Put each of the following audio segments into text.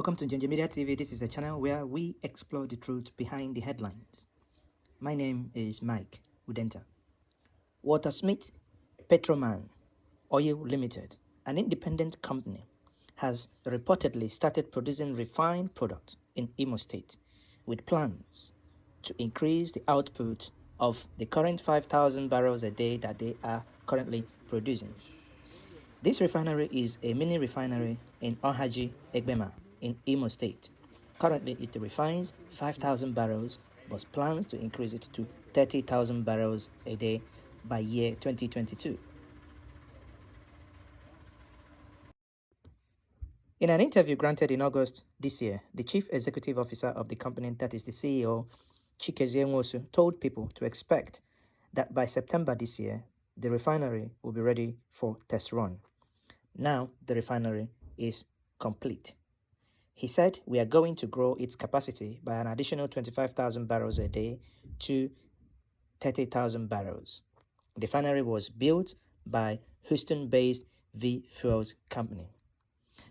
Welcome to Ginger Media TV. This is a channel where we explore the truth behind the headlines. My name is Mike Udenta. WalterSmith Petrolman Oil Limited, an independent company, has reportedly started producing refined products in Imo State with plans to increase the output of the current 5,000 barrels a day that they are currently producing. This refinery is a mini refinery in Ohaji, Egbema, in Imo State. Currently, it refines 5,000 barrels, but plans to increase it to 30,000 barrels a day by year 2022. In an interview granted in August this year, the chief executive officer of the company, that is the CEO, Chikezie Nwosu, told people to expect that by September this year, the refinery will be ready for test run. Now, the refinery is complete. He said, we are going to grow its capacity by an additional 25,000 barrels a day to 30,000 barrels. The refinery was built by Houston-based V Fuels Company.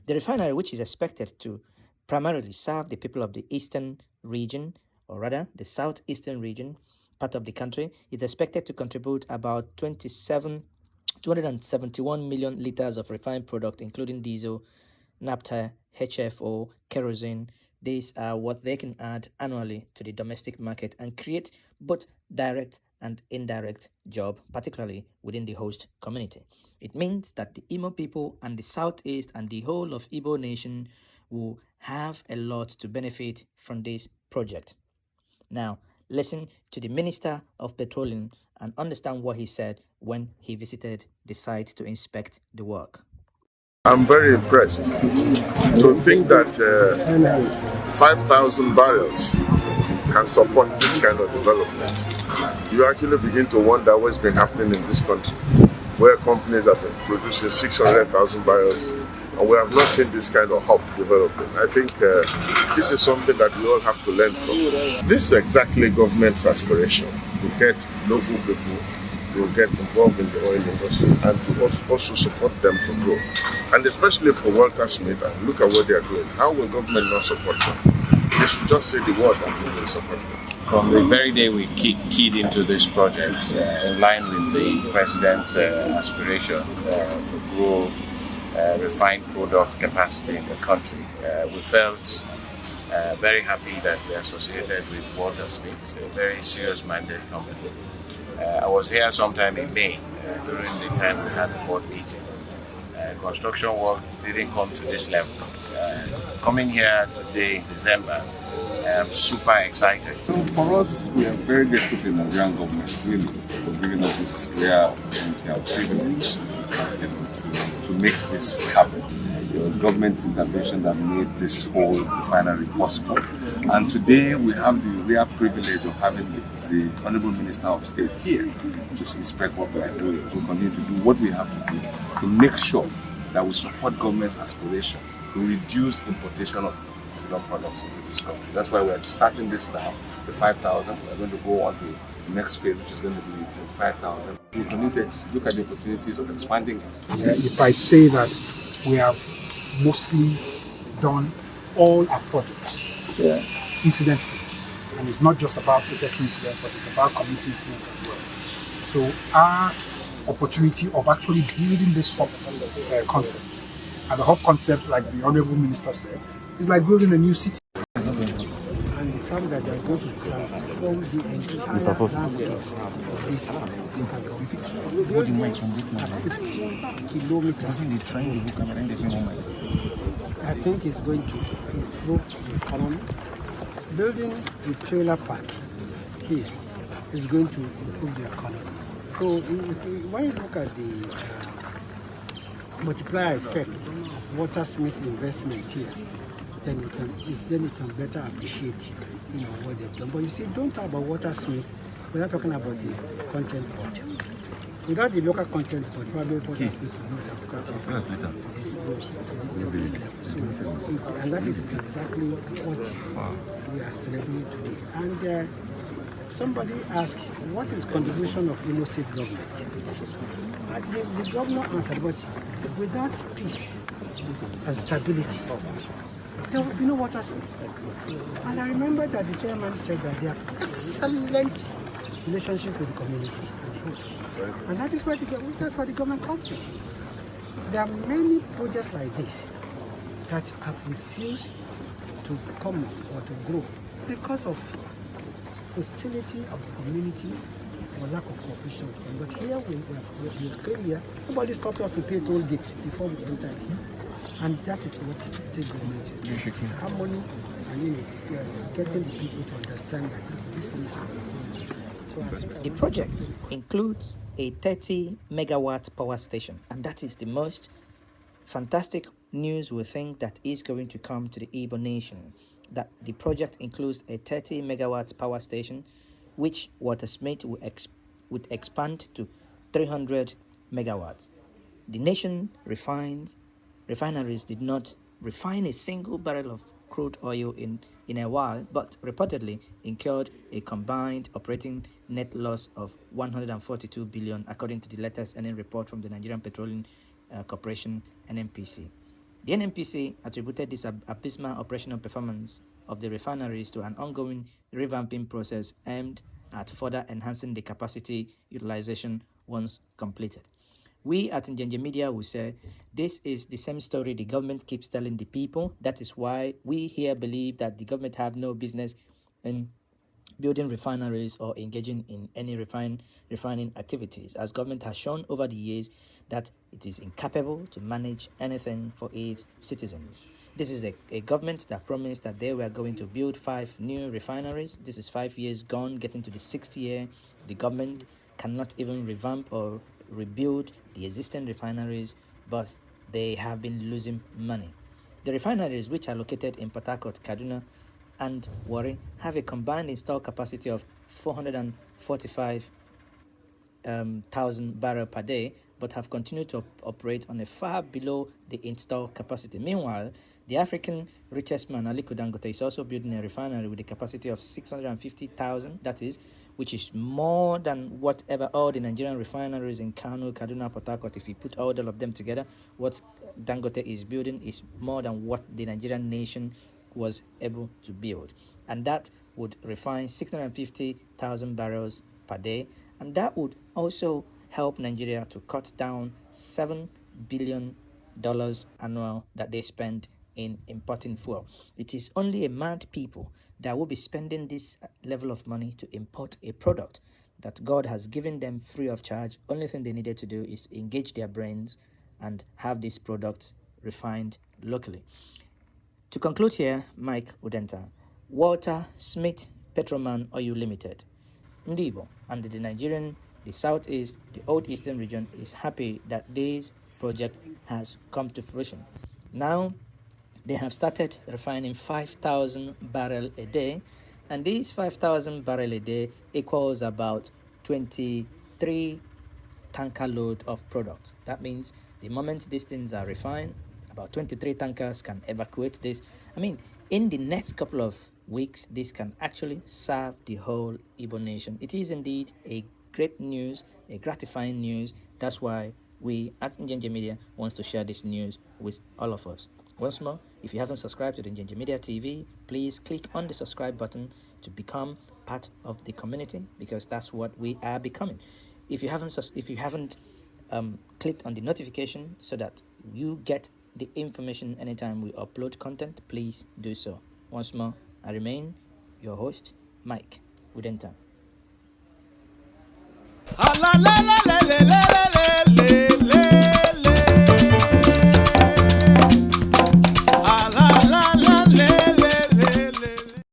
The refinery, which is expected to primarily serve the people of the eastern region, or rather the southeastern region, part of the country, is expected to contribute about 271 million liters of refined product, including diesel, naphtha, HFO, kerosene. These are what they can add annually to the domestic market and create both direct and indirect job, particularly within the host community. It means that the Imo people and the Southeast and the whole of Igbo nation will have a lot to benefit from this project. Now, listen to the Minister of Petroleum and understand what he said when he visited the site to inspect the work. I'm very impressed to think that 5,000 barrels can support this kind of development. You actually begin to wonder what's been happening in this country, where companies have been producing 600,000 barrels, and we have not seen this kind of hub developing. I think this is something that we all have to learn from. This is exactly government's aspiration, to get local people to get involved in the oil industry and to also support them to grow. And especially for WalterSmith, and look at what they are doing. How will government not support them? They should just say the word and we will support them. From the very day we keyed into this project, in line with the President's aspiration to grow refined product capacity in the country, we felt very happy that we are associated with WalterSmith, a very serious-minded company. I was here sometime in May during the time we had the board meeting. Construction work didn't come to this level. Coming here today in December, I'm super excited. So for us, we are very grateful to the Nigerian government, really, for giving us this rare opportunity and privilege to make this happen. It was government intervention that made this whole refinery possible. And today we have the rare privilege of having the Honorable Minister of State here to inspect what we are doing. We continue to do what we have to do to make sure that we support government's aspiration to reduce importation of petroleum products into this country. That's why we are starting this now, the 5,000. We're going to go on to the next phase, which is going to be 25,000. We continue to look at the opportunities of expanding it. If I say that we have mostly done all our projects incident-free, and it's not just about latest incident, but it's about community incidents as well. So our opportunity of actually building this hub concept, and the hub concept, like the Honorable Minister said, is like building a new city. And the fact that they're going to transform the entire landscape of this what you might from this 15 kilometers. I think it's going to improve the economy. Building the trailer park here is going to improve the economy. So when you look at the multiplier effect of WalterSmith investment here, then you can better appreciate what they've done. But you see, don't talk about WalterSmith without talking about the content board. Without the local content board, probably WalterSmith will not have come. And that is exactly what we are celebrating today. And somebody asked, what is the contribution of Imo State government? The governor answered, but without peace and stability, You know WalterSmith? And I remember that the chairman said that they have excellent relationship with the community and the host. And that's where the government comes in. There are many projects like this that have refused to come or to grow because of hostility of the community or lack of cooperation with them. But here we came here, nobody stopped us to pay toll gate before we entered here. And that is what the state government is doing. Harmony and getting the people to understand that this thing is happening. So The project includes a 30 megawatt power station, and that is the most fantastic news we think that is going to come to the Igbo nation. That the project includes a 30 megawatt power station, which WalterSmith would expand to 300 megawatts. The nation refineries did not refine a single barrel of crude oil in a while, but reportedly incurred a combined operating net loss of 142 billion, according to the latest earnings report from the Nigerian Petroleum Corporation, NNPC. The NNPC attributed this abysmal operational performance of the refineries to an ongoing revamping process aimed at further enhancing the capacity utilization once completed. We at Njenje Media will say this is the same story the government keeps telling the people. That is why we here believe that the government have no business in building refineries or engaging in any refining activities, as government has shown over the years that it is incapable to manage anything for its citizens. This is a government that promised that they were going to build 5 new refineries. This is 5 years gone, getting to the 6th year. The government cannot even revamp or rebuild the existing refineries, but they have been losing money. The refineries, which are located in Port Harcourt, Kaduna, and Warri, have a combined installed capacity of 445,000 barrels per day, but have continued to operate on a far below the installed capacity. Meanwhile, the African richest man, Aliko Dangote, is also building a refinery with a capacity of 650,000, that is, which is more than whatever all the Nigerian refineries in Kano, Kaduna, Port Harcourt. If you put all of them together, what Dangote is building is more than what the Nigerian nation was able to build. And that would refine 650,000 barrels per day. And that would also help Nigeria to cut down $7 billion annual that they spend in importing fuel. It is only a mad people that will be spending this level of money to import a product that God has given them free of charge. Only thing they needed to do is to engage their brains and have these products refined locally. To conclude here, Mike Udenta, WalterSmith Petrolman Oil Limited, Ndibo, and the Southeast, the Old Eastern region is happy that this project has come to fruition. Now, they have started refining 5,000 barrels a day, and these 5,000 barrels a day equals about 23 tanker load of product. That means the moment these things are refined, about 23 tankers can evacuate this. I mean, in the next couple of weeks, this can actually serve the whole Igbo nation. It is indeed a great news, a gratifying news. That's why we at Njenje Media wants to share this news with all of us. Once more, if you haven't subscribed to the Njenje Media TV, please click on the subscribe button to become part of the community, because that's what we are becoming. If you haven't clicked on the notification so that you get the information anytime we upload content, please do so. Once more, I remain your host, Mike Udenta.